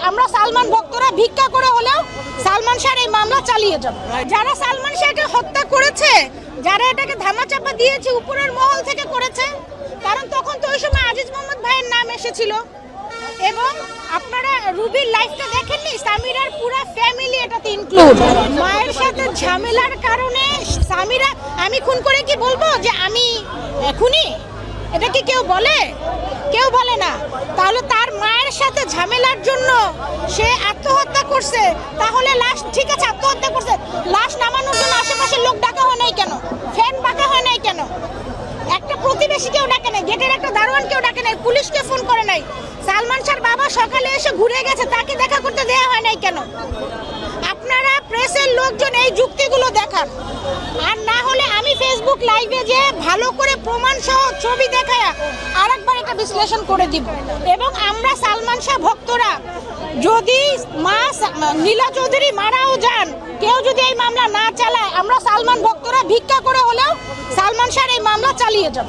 আমরা সালমান ভক্তরা ভিক্ষা করে হলেও সালমান শাহর এই মামলা চালিয়ে যাব। যারা সালমান শাহকে হত্যা করেছে, যারা এটাকে ধামাচাপা দিয়েছে, উপরের মহল থেকে করেছে, কারণ তখন তো ওই সময় আজিজ মোহাম্মদ ভাইয়ের নাম এসেছিল। এবং আপনারা রুবির লাইফটা দেখেননি, সামিরার পুরো ফ্যামিলি এটাতে ইনক্লুড। মায়ের সাথে ঝামেলার কারণে সামিরা, আমি খুন করে কি বলবো যে আমি খুনি? এটা কি কেউ বলে? কেউ বলে না। তাহলে তার মায়ের সাথে ঝামেলার জন্য সে আত্মহত্যা করছে, তাহলে লাশ, ঠিক আছে আত্মহত্যা করছে, লাশ নামানোর জন্য আশেপাশের লোক ডাকা হয় নাই কেন? ফ্যান ডাকা হয় নাই কেন? একটা প্রতিবেশী কেউ ডাকে নাই, গেটের একটা দারোয়ান কেউ ডাকে নাই, পুলিশকে ফোন করে নাই। সালমান শাহর বাবা সকালে এসে ঘুরে গেছে, তাকে দেখা করতে দেওয়া হয় নাই কেন? আপনারা প্রেসের লোকজন এই যুক্তিগুলো দেখান। আর না হলে আমি ফেসবুক লাইভে যে ভালো করে প্রমাণ সহ ছবি দেখায়া আরেকবার এটা বিশ্লেষণ করে দিব। এবং আমরা সালমান শাহ ভক্তরা, যদি নীলা চৌধুরী মারাও যান, কেউ যদি এই মামলা না চালায়, আমরা সালমান ভক্তরা ভিক্ষা করে হলেও সালমান শাহর এই মামলা চালিয়ে যাব।